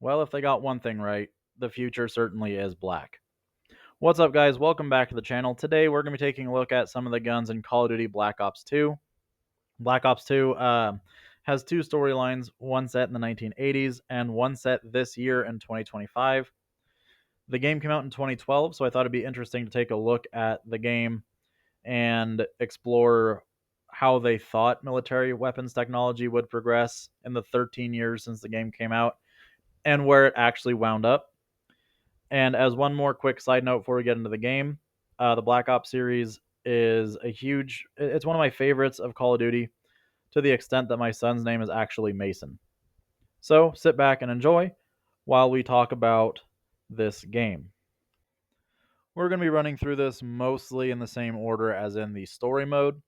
Well, if they got one thing right, the future certainly is black. What's up, guys? Welcome back to the channel. Today, we're going to be taking a look at some of the guns in Call of Duty Black Ops 2. Black Ops 2 has two storylines, one set in the 1980s and one set this year in 2025. The game came out in 2012, so I thought it'd be interesting to take a look at the game and explore how they thought military weapons technology would progress in the 13 years since the game came out and where it actually wound up. And as one more quick side note before we get into the game, the Black Ops series is it's one of my favorites of Call of Duty to the extent that my son's name is actually Mason. So sit back and enjoy while we talk about this game. We're going to be running through this mostly in the same order as in the story mode.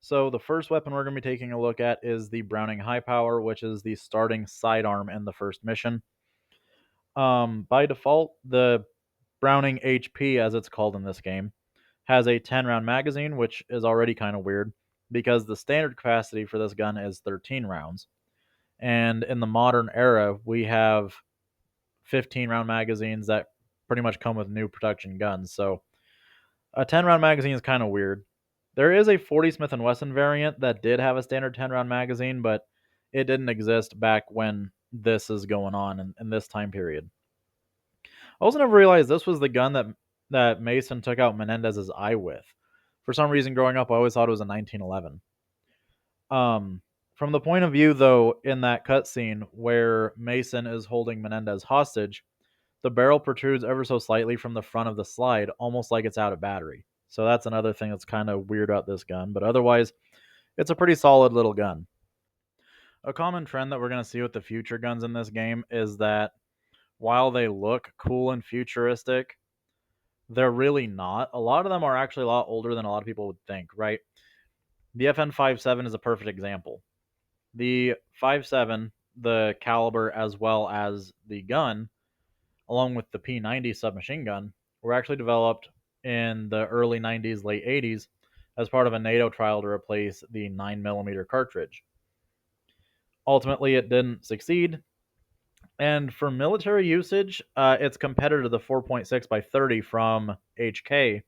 So the first weapon we're going to be taking a look at is the Browning High Power, which is the starting sidearm in the first mission. By default, the Browning HP, as it's called in this game, has a 10 round magazine, which is already kind of weird because the standard capacity for this gun is 13 rounds. And in the modern era, we have 15 round magazines that pretty much come with new production guns. So a 10 round magazine is kind of weird. There is a 40 Smith & Wesson variant that did have a standard 10 round magazine, but it didn't exist back when this is going on in this time period. I also never realized this was the gun that Mason took out Menendez's eye with. For some reason, growing up, I always thought it was a 1911. From the point of view, though, in that cutscene where Mason is holding Menendez hostage, the barrel protrudes ever so slightly from the front of the slide, almost like it's out of battery. So that's another thing that's kind of weird about this gun. But otherwise, it's a pretty solid little gun. A common trend that we're going to see with the future guns in this game is that while they look cool and futuristic, they're really not. A lot of them are actually a lot older than a lot of people would think, right? The FN57 is a perfect example. The 57, the caliber as well as the gun, along with the P90 submachine gun, were actually developed in the early 90s, late 80s as part of a NATO trial to replace the 9mm cartridge. Ultimately, it didn't succeed. And for military usage, its competitor, the 4.6 by 30 from HK,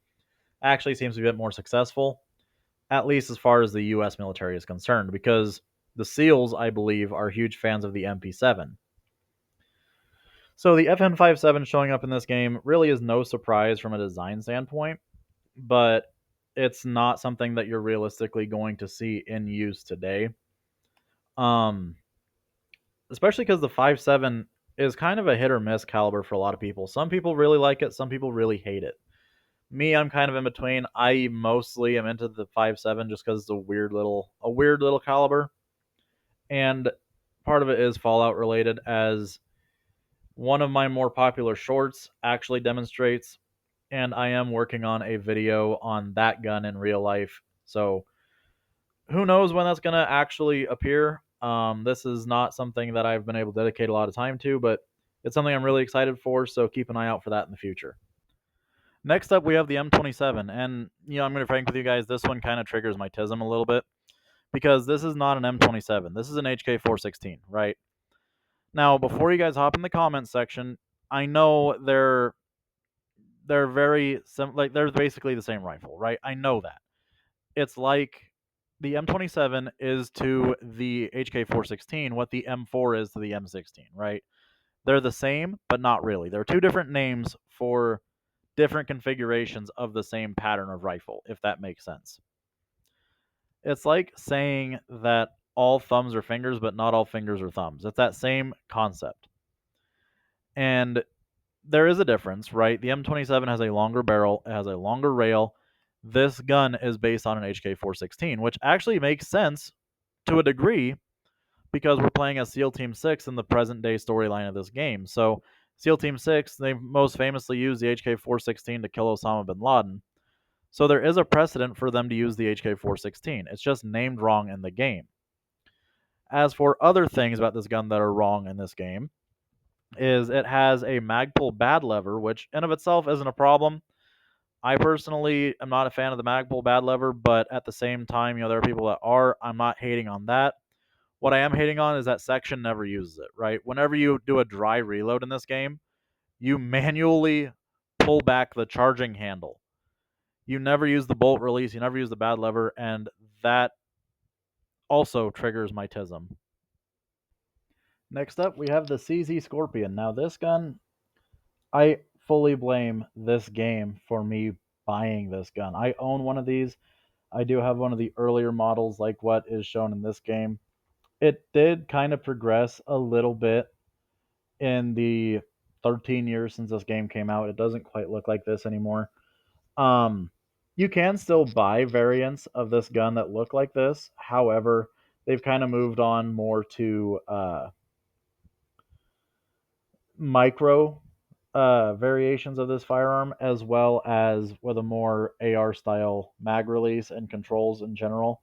actually seems to be a bit more successful, at least as far as the U.S. military is concerned, because the SEALs, I believe, are huge fans of the MP7. So the FN57 showing up in this game really is no surprise from a design standpoint, but it's not something that you're realistically going to see in use today. Um, Especially because the 5.7 is kind of a hit or miss caliber for a lot of people. Some people really like it, some people really hate it. Me, I'm kind of in between. I mostly am into the 5.7 just because it's a weird little caliber, and part of it is Fallout related, as one of my more popular shorts actually demonstrates, and I am working on a video on that gun in real life. So who knows when that's gonna actually appear? This is not something that I've been able to dedicate a lot of time to, but it's something I'm really excited for. So keep an eye out for that in the future. Next up, we have the M27, and I'm going to be frank with you guys. This one kind of triggers my tism a little bit because this is not an M27. This is an HK416, right? Now, before you guys hop in the comments section, I know they're very like they're basically the same rifle, right? I know that. It's like the M27 is to the HK416 what the M4 is to the M16, right? They're the same, but not really. They're two different names for different configurations of the same pattern of rifle, if that makes sense. It's like saying that all thumbs are fingers, but not all fingers are thumbs. It's that same concept. And there is a difference, right? The M27 has a longer barrel, it has a longer rail. This gun is based on an HK416, which actually makes sense to a degree because we're playing as SEAL Team 6 in the present day storyline of this game. So, SEAL Team 6, they most famously used the HK416 to kill Osama bin Laden. So there is a precedent for them to use the HK416. It's just named wrong in the game. As for other things about this gun that are wrong in this game, is it has a Magpul bad lever, which in of itself isn't a problem. I personally am not a fan of the Magpul bad lever, but at the same time, there are people that are. I'm not hating on that. What I am hating on is that section never uses it, right? Whenever you do a dry reload in this game, you manually pull back the charging handle. You never use the bolt release, you never use the bad lever, and that also triggers my TISM. Next up, we have the CZ Scorpion. Now, this gun, I fully blame this game for me buying this gun. I own one of these. I do have one of the earlier models, like what is shown in this game. It did kind of progress a little bit in the 13 years since this game came out. It doesn't quite look like this anymore. Um, you can still buy variants of this gun that look like this. However, they've kind of moved on more to micro variations of this firearm, as well as with a more AR style mag release and controls in general.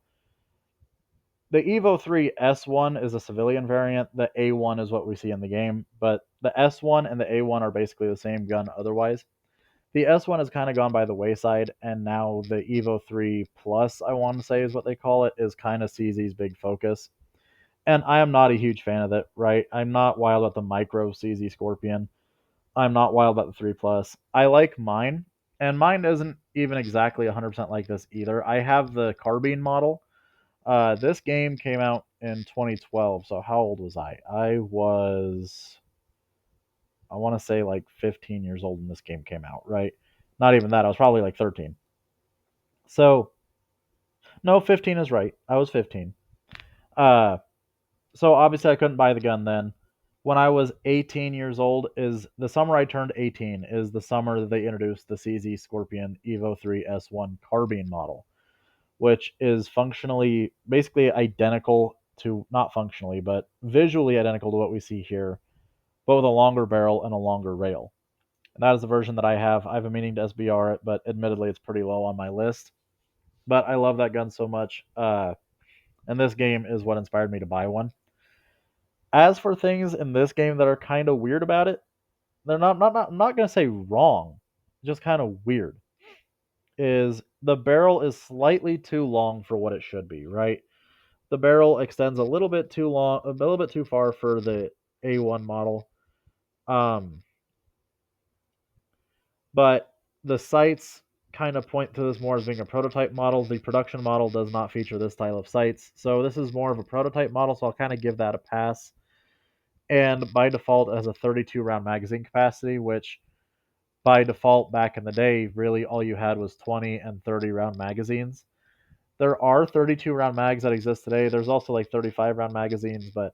The Evo 3 S1 is a civilian variant. The A1 is what we see in the game, but the S1 and the A1 are basically the same gun otherwise. The S1 has kind of gone by the wayside, and now the Evo 3 Plus, I want to say is what they call it, is kind of CZ's big focus. And I am not a huge fan of it, right? I'm not wild about the micro CZ Scorpion. I'm not wild about the 3 Plus. I like mine, and mine isn't even exactly 100% like this either. I have the carbine model. This game came out in 2012, so how old was I? I want to say like 15 years old when this game came out, right? Not even that. I was probably like 13. So, no, 15 is right. I was 15. Uh, so obviously I couldn't buy the gun then. When I was 18 years old, is the summer I turned 18, is the summer that they introduced the CZ Scorpion Evo 3 S1 carbine model, which is functionally basically identical to, not functionally, but visually identical to what we see here, but with a longer barrel and a longer rail. And that is the version that I have. I've been meaning to SBR it, but admittedly, it's pretty low on my list. But I love that gun so much, and this game is what inspired me to buy one. As for things in this game that are kind of weird about it, they're not I'm not gonna say wrong, just kind of weird. Is the barrel is slightly too long for what it should be, right? The barrel extends a little bit too long, a little bit too far for the A1 model. Um, but the sights kind of point to this more as being a prototype model. The production model does not feature this style of sights, so this is more of a prototype model. So I'll kind of give that a pass. And by default, it has a 32 round magazine capacity, which by default back in the day, really all you had was 20 and 30 round magazines. There are 32 round mags that exist today. There's also like 35 round magazines, but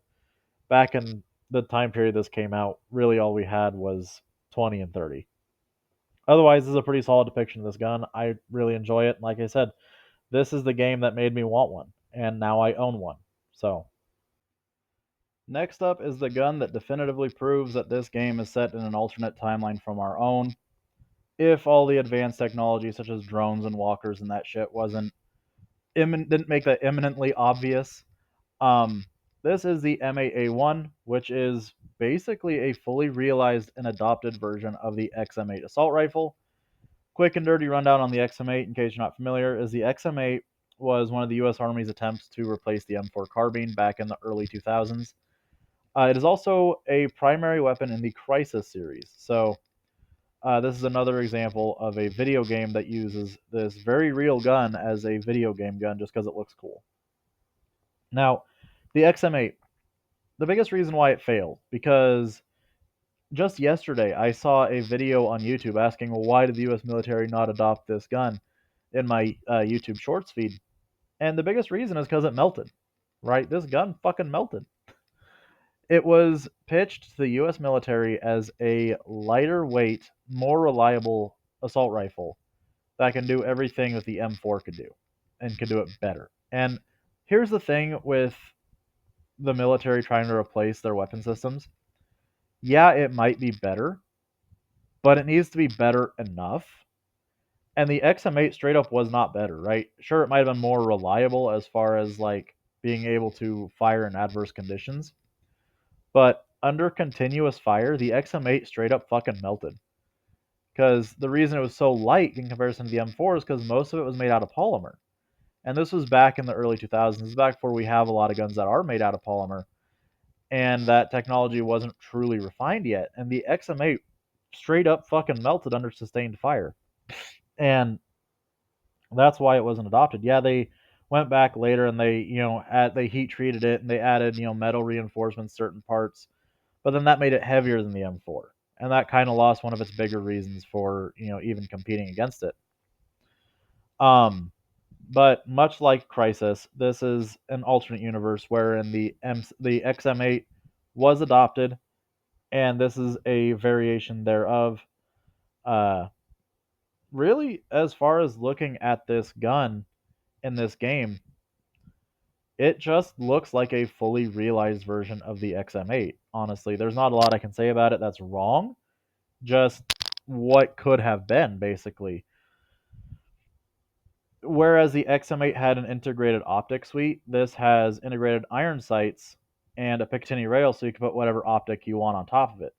back in the time period this came out, really all we had was 20 and 30. Otherwise, this is a pretty solid depiction of this gun. I really enjoy it. Like I said, this is the game that made me want one, and now I own one. So, next up is the gun that definitively proves that this game is set in an alternate timeline from our own. If all the advanced technology, such as drones and walkers and that shit, didn't make that imminently obvious. Um, this is the MAA1, which is basically a fully realized and adopted version of the XM8 assault rifle. Quick and dirty rundown on the XM8, in case you're not familiar, is the XM8 was one of the U.S. Army's attempts to replace the M4 carbine back in the early 2000s. It is also a primary weapon in the Crisis series. So, this is another example of a video game that uses this very real gun as a video game gun just because it looks cool. Now, the XM8, the biggest reason why it failed, because just yesterday I saw a video on YouTube asking, well, why did the U.S. military not adopt this gun in my YouTube Shorts feed? And the biggest reason is because it melted, right? This gun fucking melted. It was pitched to the U.S. military as a lighter weight, more reliable assault rifle that can do everything that the M4 could do and could do it better. And here's the thing with the military trying to replace their weapon systems. Yeah, it might be better, but it needs to be better enough. And the XM8 straight up was not better, right? Sure, it might have been more reliable as far as like being able to fire in adverse conditions, but under continuous fire, the XM8 straight up fucking melted. Because the reason it was so light in comparison to the M4 is because most of it was made out of polymer. And this was back in the early 2000s. This is back before we have a lot of guns that are made out of polymer, and that technology wasn't truly refined yet. And the XM8 straight up fucking melted under sustained fire. And that's why it wasn't adopted. Yeah, they went back later and they, they heat treated it and they added, metal reinforcements, certain parts, but then that made it heavier than the M4. And that kind of lost one of its bigger reasons for, even competing against it. Um, but much like Crisis, this is an alternate universe wherein the XM8 was adopted, and this is a variation thereof. Uh, Really, as far as looking at this gun in this game, it just looks like a fully realized version of the XM8. Honestly, there's not a lot I can say about it that's wrong. Just what could have been, basically. Whereas the XM8 had an integrated optic suite, this has integrated iron sights and a Picatinny rail, so you can put whatever optic you want on top of it.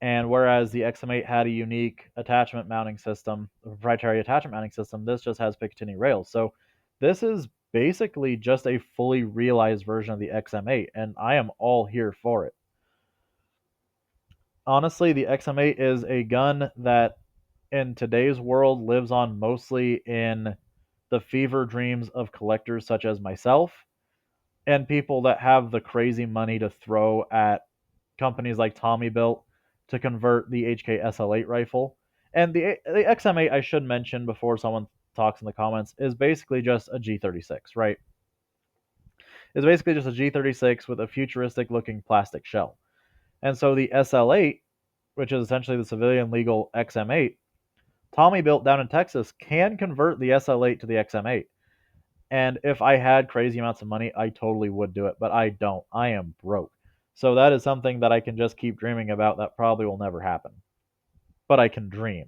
And whereas the XM8 had a unique attachment mounting system, a proprietary attachment mounting system, this just has Picatinny rails. So this is basically just a fully realized version of the XM8, and I am all here for it. Honestly, the XM8 is a gun that in today's world lives on mostly in the fever dreams of collectors such as myself and people that have the crazy money to throw at companies like Tommy Built to convert the HK SL8 rifle. And the XM8, I should mention before someone talks in the comments, is basically just a G36, right? It's basically just a G36 with a futuristic looking plastic shell. And so the SL8, which is essentially the civilian legal XM8, Tommy Built down in Texas can convert the SL8 to the XM8. And if I had crazy amounts of money, I totally would do it, but I don't. I am broke. So that is something that I can just keep dreaming about that probably will never happen. But I can dream.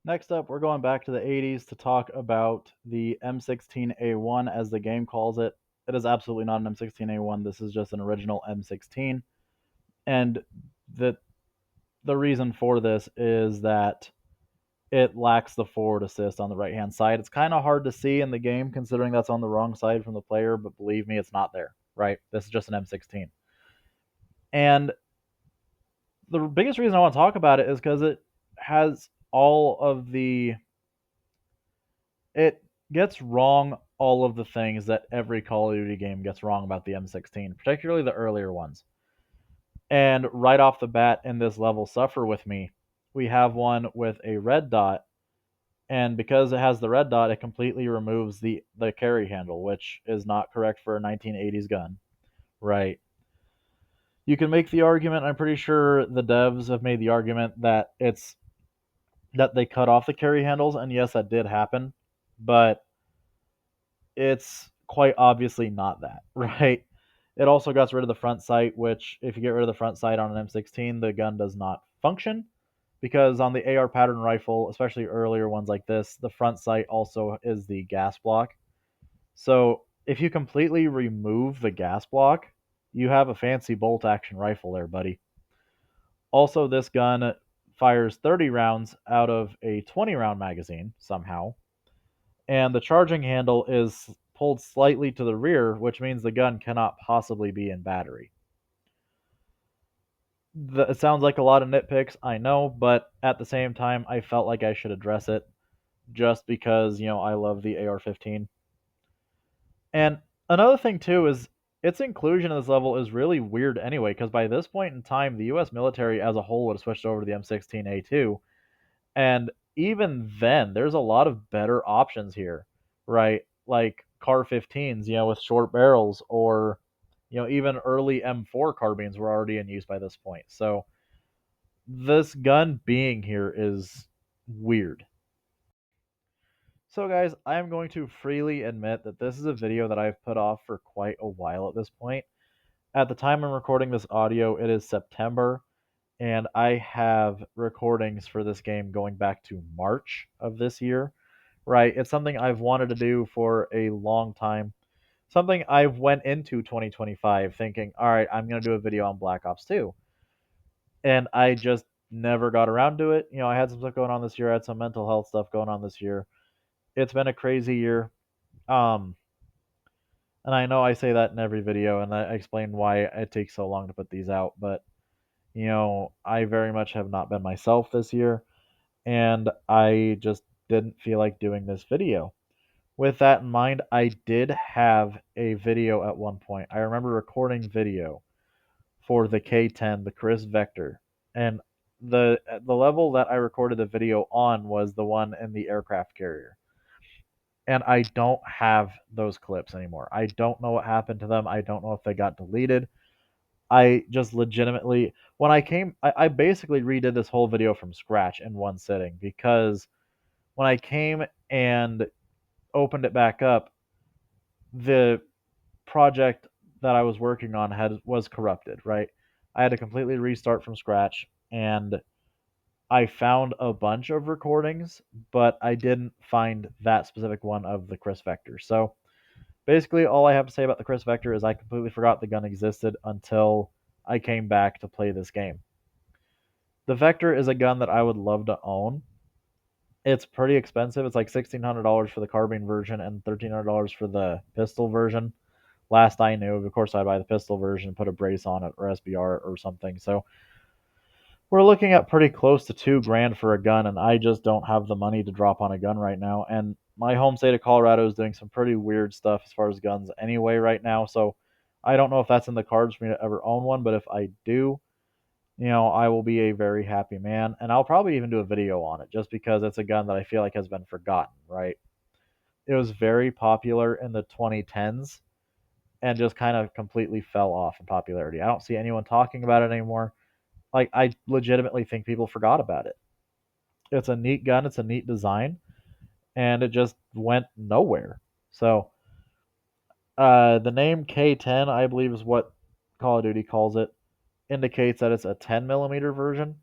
Next up, we're going back to the 80s to talk about the M16A1 as the game calls it. It is absolutely not an M16A1. This is just an original M16. And the the reason for this is that it lacks the forward assist on the right hand side. It's kind of hard to see in the game considering that's on the wrong side from the player, but believe me, it's not there, right? This is just an M16. And the biggest reason I want to talk about it is because it has all of the. It gets wrong all of the things that every Call of Duty game gets wrong about the M16, particularly the earlier ones. And right off the bat in this level, Suffer With Me, we have one with a red dot, and because it has the red dot, it completely removes the carry handle, which is not correct for a 1980s gun, right? You can make the argument. I'm pretty sure the devs have made the argument that they cut off the carry handles, and yes, that did happen, but it's quite obviously not that, right? It also got rid of the front sight, which if you get rid of the front sight on an M16, the gun does not function because on the AR pattern rifle, especially earlier ones like this, the front sight also is the gas block. So if you completely remove the gas block, you have a fancy bolt action rifle there, buddy. Also, this gun fires 30 rounds out of a 20 round magazine somehow, and the charging handle is pulled slightly to the rear, which means the gun cannot possibly be in battery. It sounds like a lot of nitpicks, I know, but at the same time, I felt like I should address it just because, I love the AR-15. And another thing, too, is its inclusion in this level is really weird anyway, because by this point in time, the US military as a whole would have switched over to the M16A2. And even then, there's a lot of better options here, right? Like CAR 15s, with short barrels, or, even early M4 carbines were already in use by this point. So this gun being here is weird. So, guys, I'm going to freely admit that this is a video that I've put off for quite a while at this point. At the time I'm recording this audio, it is September, and I have recordings for this game going back to March of this year. Right, it's something I've wanted to do for a long time. Something I've went into 2025 thinking, all right, I'm going to do a video on Black Ops 2. And I just never got around to it. I had some stuff going on this year. I had some mental health stuff going on this year. It's been a crazy year. Um, and I know I say that in every video, and I explain why it takes so long to put these out, but I very much have not been myself this year, and I just didn't feel like doing this video. With that in mind, I did have a video at one point. I remember recording video for the K10, the Chris Vector, and the level that I recorded the video on was the one in the aircraft carrier. And I don't have those clips anymore. I don't know what happened to them. I don't know if they got deleted. I just legitimately, when I basically redid this whole video from scratch in one sitting because when I came and opened it back up, the project that I was working on was corrupted, right? I had to completely restart from scratch, and I found a bunch of recordings, but I didn't find that specific one of the Chris Vector. So basically, all I have to say about the Chris Vector is I completely forgot the gun existed until I came back to play this game. The Vector is a gun that I would love to own. It's pretty expensive. It's like $1,600 for the carbine version and $1,300 for the pistol version. Last I knew, of course, I'd buy the pistol version, put a brace on it or SBR or something. So we're looking at pretty close to 2 grand for a gun, and I just don't have the money to drop on a gun right now. And my home state of Colorado is doing some pretty weird stuff as far as guns anyway right now. So I don't know if that's in the cards for me to ever own one, but if I do, I will be a very happy man, and I'll probably even do a video on it just because it's a gun that I feel like has been forgotten, right? It was very popular in the 2010s and just kind of completely fell off in popularity. I don't see anyone talking about it anymore. Like, I legitimately think people forgot about it. It's a neat gun, it's a neat design, and it just went nowhere. So, the name K10, I believe, is what Call of Duty calls it, indicates that it's a 10 millimeter version,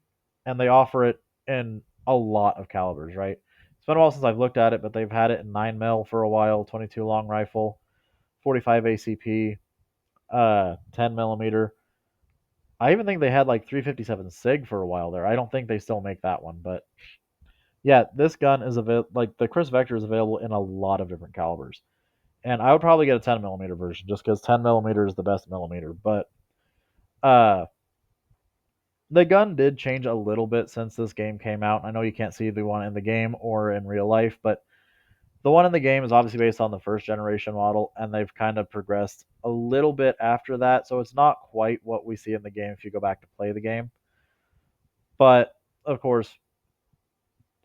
and they offer it in a lot of calibers, right? It's been a while since I've looked at it, but they've had it in 9 mil for a while, 22 long rifle, 45 ACP, 10 millimeter. I even think they had like 357 SIG for a while there. I don't think they still make that one, but yeah, this gun is available. Like the Chris Vector is available in a lot of different calibers, and I would probably get a 10 millimeter version just because 10 millimeter is the best millimeter. But uh, the gun did change a little bit since this game came out. I know you can't see the one in the game or in real life, but the one in the game is obviously based on the first generation model, and they've kind of progressed a little bit after that. So it's not quite what we see in the game if you go back to play the game. But of course,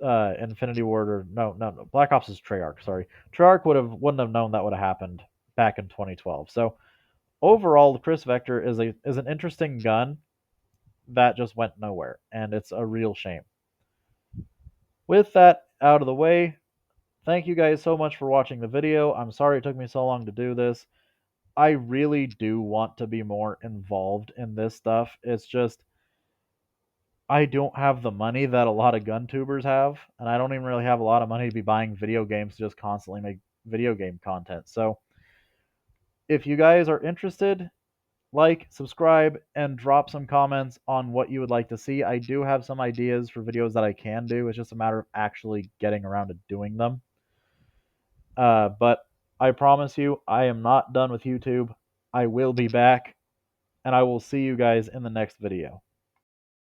Infinity Ward or no, Black Ops is Treyarch. Sorry, Treyarch wouldn't have known that would have happened back in 2012. So overall, the Chris Vector is an interesting gun that just went nowhere, and it's a real shame. With that out of the way, thank you guys so much for watching the video. I'm sorry it took me so long to do this. I really do want to be more involved in this stuff. It's just I don't have the money that a lot of gun tubers have, and I don't even really have a lot of money to be buying video games to just constantly make video game content. So, if you guys are interested, like, subscribe, and drop some comments on what you would like to see. I do have some ideas for videos that I can do. It's just a matter of actually getting around to doing them. But I promise you, I am not done with YouTube. I will be back, and I will see you guys in the next video.